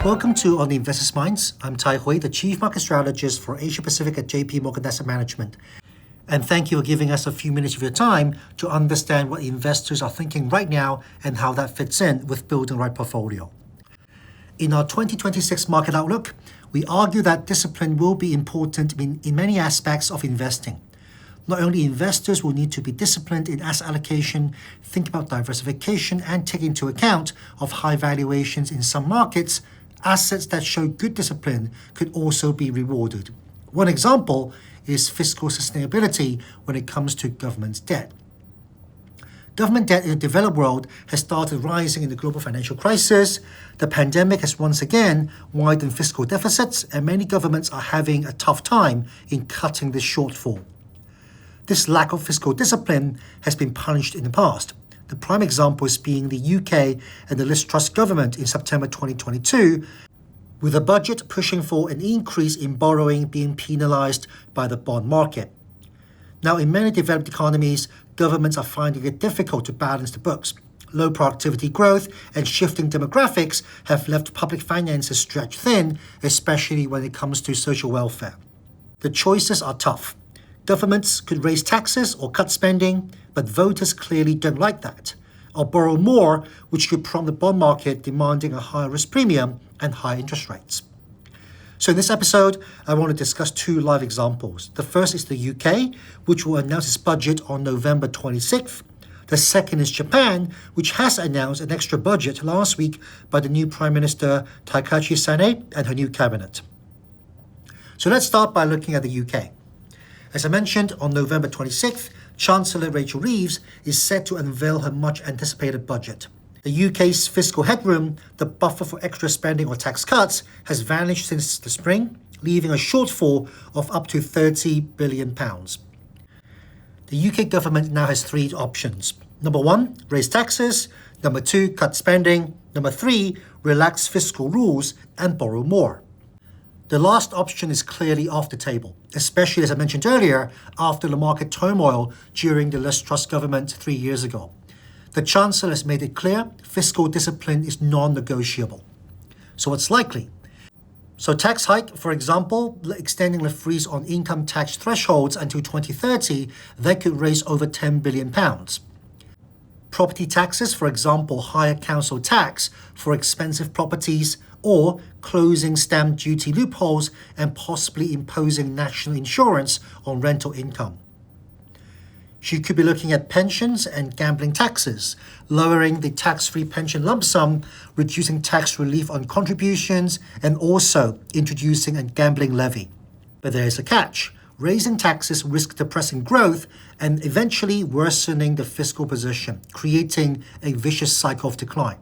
Welcome to On the Investor's Minds. I'm Tai Hui, the Chief Market Strategist for Asia Pacific at JP Morgan Asset Management. And thank you for giving us a few minutes of your time to understand what investors are thinking right now and how that fits in with building the right portfolio. In our 2026 market outlook, we argue that discipline will be important in many aspects of investing. Not only investors will need to be disciplined in asset allocation, think about diversification, and take into account of high valuations in some markets, assets that show good discipline could also be rewarded. One example is fiscal sustainability when it comes to government debt. Government debt in the developed world has started rising in the global financial crisis. The pandemic has once again widened fiscal deficits, and many governments are having a tough time in cutting this shortfall. This lack of fiscal discipline has been punished in the past. The prime example is being the UK and the Liz Truss government in September 2022, with a budget pushing for an increase in borrowing being penalized by the bond market. Now, in many developed economies, governments are finding it difficult to balance the books. Low productivity growth and shifting demographics have left public finances stretched thin, especially when it comes to social welfare. The choices are tough. Governments could raise taxes or cut spending, but voters clearly don't like that, or borrow more, which could prompt the bond market demanding a higher risk premium and higher interest rates. So in this episode, I want to discuss two live examples. The first is the UK, which will announce its budget on November 26th. The second is Japan, which has announced an extra budget last week by the new Prime Minister Takashi Sane and her new cabinet. So let's start by looking at the UK. As I mentioned, on November 26th, Chancellor Rachel Reeves is set to unveil her much-anticipated budget. The UK's fiscal headroom, the buffer for extra spending or tax cuts, has vanished since the spring, leaving a shortfall of up to £30 billion. The UK government now has three options. Number one, raise taxes. Number two, cut spending. Number three, relax fiscal rules and borrow more. The last option is clearly off the table, especially, as I mentioned earlier, after the market turmoil during the Liz Truss government 3 years ago. The Chancellor has made it clear fiscal discipline is non-negotiable. So what's likely? So tax hike, for example, extending the freeze on income tax thresholds until 2030, that could raise over £10 billion. Property taxes, for example, higher council tax for expensive properties, or closing stamp duty loopholes and possibly imposing national insurance on rental income. She could be looking at pensions and gambling taxes, lowering the tax-free pension lump sum, reducing tax relief on contributions, and also introducing a gambling levy. But there's a catch. Raising taxes risks depressing growth and eventually worsening the fiscal position, creating a vicious cycle of decline.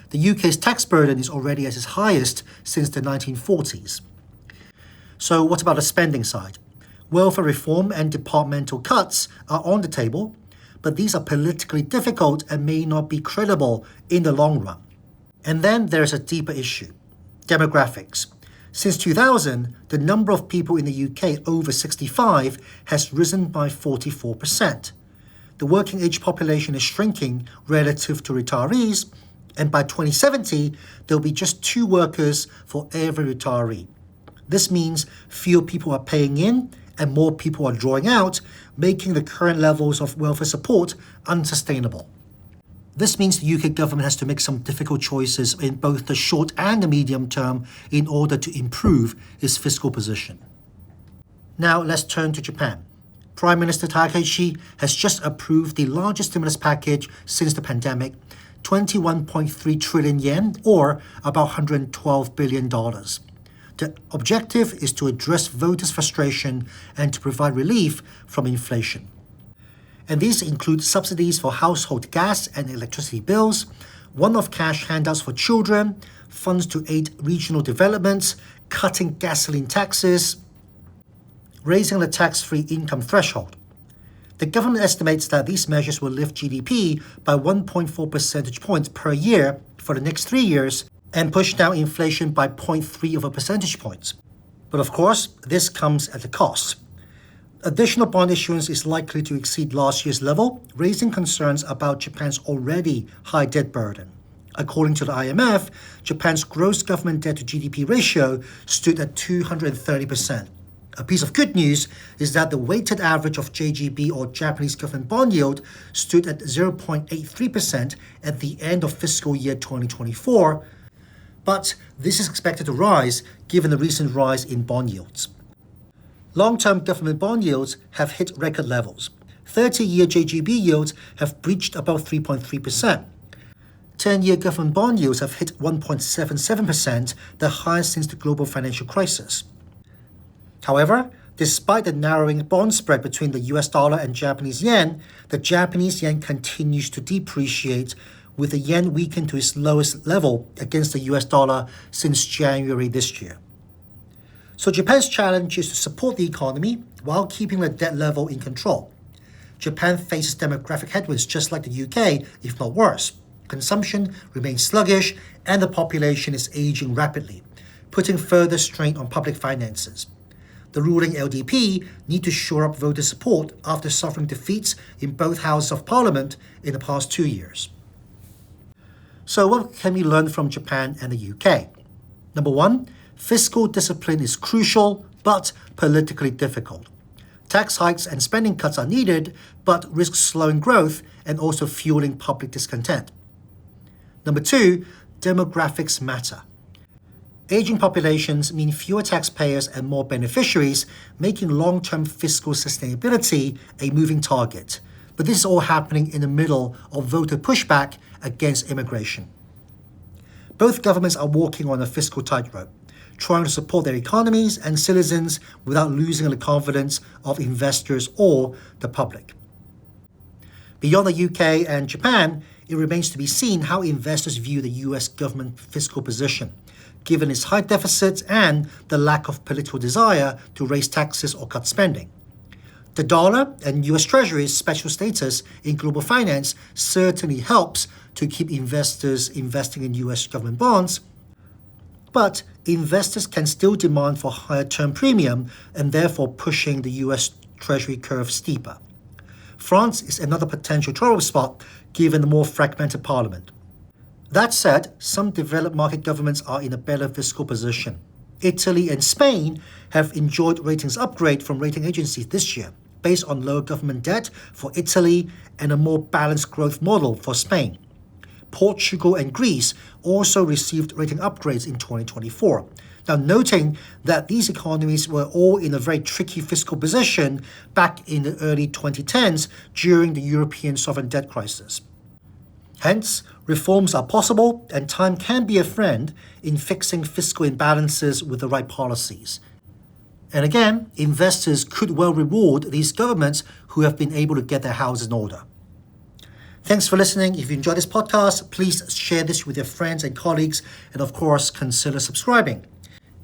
The UK's tax burden is already at its highest since the 1940s. So what about the spending side? Welfare reform and departmental cuts are on the table, but these are politically difficult and may not be credible in the long run. And then there's a deeper issue, demographics. Since 2000, the number of people in the UK over 65 has risen by 44%. The working age population is shrinking relative to retirees, and by 2070, there will be just 2 workers for every retiree. This means fewer people are paying in and more people are drawing out, making the current levels of welfare support unsustainable. This means the UK government has to make some difficult choices in both the short and the medium term in order to improve its fiscal position. Now let's turn to Japan. Prime Minister Takashi has just approved the largest stimulus package since the pandemic, 21.3 trillion yen, or about $112 billion. The objective is to address voters' frustration and to provide relief from inflation. And these include subsidies for household gas and electricity bills, one-off cash handouts for children, funds to aid regional developments, cutting gasoline taxes, raising the tax-free income threshold. The government estimates that these measures will lift GDP by 1.4 percentage points per year for the next 3 years and push down inflation by 0.3 of a percentage points. But of course, this comes at a cost. Additional bond issuance is likely to exceed last year's level, raising concerns about Japan's already high debt burden. According to the IMF, Japan's gross government debt to GDP ratio stood at 230%. A piece of good news is that the weighted average of JGB, or Japanese government bond yield, stood at 0.83% at the end of fiscal year 2024, but this is expected to rise given the recent rise in bond yields. Long-term government bond yields have hit record levels. 30-year JGB yields have breached above 3.3%. 10-year government bond yields have hit 1.77%, the highest since the global financial crisis. However, despite the narrowing bond spread between the US dollar and Japanese yen, the Japanese yen continues to depreciate, with the yen weakened to its lowest level against the US dollar since January this year. So Japan's challenge is to support the economy while keeping the debt level in control. Japan faces demographic headwinds just like the UK, if not worse. Consumption remains sluggish and the population is aging rapidly, putting further strain on public finances. The ruling LDP need to shore up voter support after suffering defeats in both houses of parliament in the past 2 years. So what can we learn from Japan and the UK? Number one, fiscal discipline is crucial but politically difficult. Tax hikes and spending cuts are needed, but risk slowing growth and also fueling public discontent. Number two, demographics matter. Aging populations mean fewer taxpayers and more beneficiaries, making long-term fiscal sustainability a moving target. But this is all happening in the middle of voter pushback against immigration. Both governments are walking on a fiscal tightrope, trying to support their economies and citizens without losing the confidence of investors or the public. Beyond the UK and Japan, it remains to be seen how investors view the US government fiscal position, given its high deficits and the lack of political desire to raise taxes or cut spending. The dollar and US Treasury's special status in global finance certainly helps to keep investors investing in US government bonds, but investors can still demand for higher term premium and therefore pushing the US Treasury curve steeper. France is another potential trouble spot given the more fragmented parliament. That said, some developed market governments are in a better fiscal position. Italy and Spain have enjoyed ratings upgrade from rating agencies this year, based on lower government debt for Italy and a more balanced growth model for Spain. Portugal and Greece also received rating upgrades in 2024. Now, noting that these economies were all in a very tricky fiscal position back in the early 2010s during the European sovereign debt crisis. Hence, reforms are possible and time can be a friend in fixing fiscal imbalances with the right policies. And again, investors could well reward these governments who have been able to get their houses in order. Thanks for listening. If you enjoyed this podcast, please share this with your friends and colleagues, and of course, consider subscribing.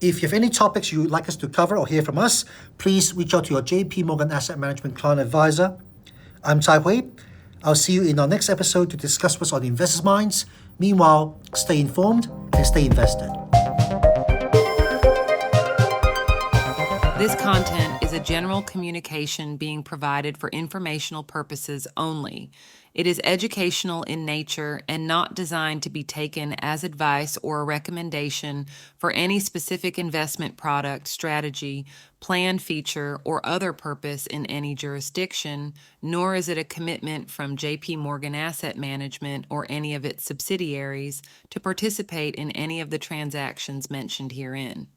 If you have any topics you would like us to cover or hear from us, please reach out to your JP Morgan Asset Management Client Advisor. I'm Tai Hui. I'll see you in our next episode to discuss what's on investors' minds. Meanwhile, stay informed and stay invested. This content is a general communication being provided for informational purposes only. It is educational in nature and not designed to be taken as advice or a recommendation for any specific investment product, strategy, plan, feature, or other purpose in any jurisdiction, nor is it a commitment from JP Morgan Asset Management or any of its subsidiaries to participate in any of the transactions mentioned herein.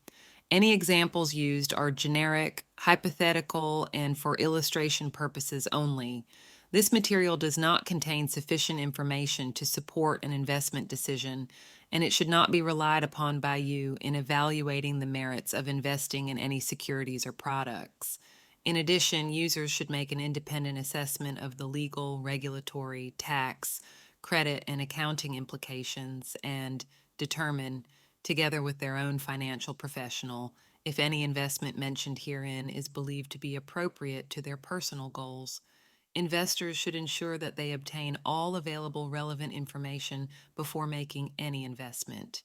Any examples used are generic, hypothetical, and for illustration purposes only. This material does not contain sufficient information to support an investment decision, and it should not be relied upon by you in evaluating the merits of investing in any securities or products. In addition, users should make an independent assessment of the legal, regulatory, tax, credit, and accounting implications and determine, together with their own financial professional, if any investment mentioned herein is believed to be appropriate to their personal goals. Investors should ensure that they obtain all available relevant information before making any investment.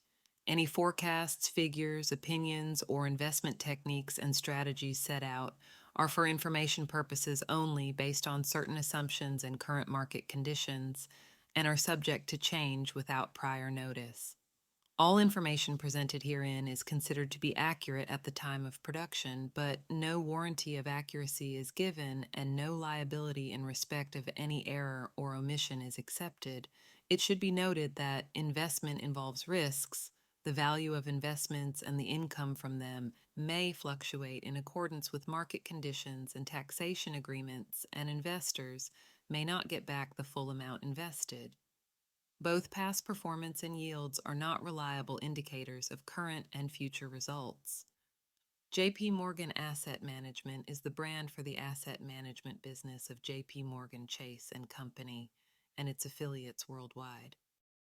Any forecasts, figures, opinions, or investment techniques and strategies set out are for information purposes only based on certain assumptions and current market conditions, and are subject to change without prior notice. All information presented herein is considered to be accurate at the time of production, but no warranty of accuracy is given and no liability in respect of any error or omission is accepted. It should be noted that investment involves risks. The value of investments and the income from them may fluctuate in accordance with market conditions and taxation agreements, and investors may not get back the full amount invested. Both past performance and yields are not reliable indicators of current and future results. JP Morgan Asset Management is the brand for the asset management business of JP Morgan Chase and Company and its affiliates worldwide.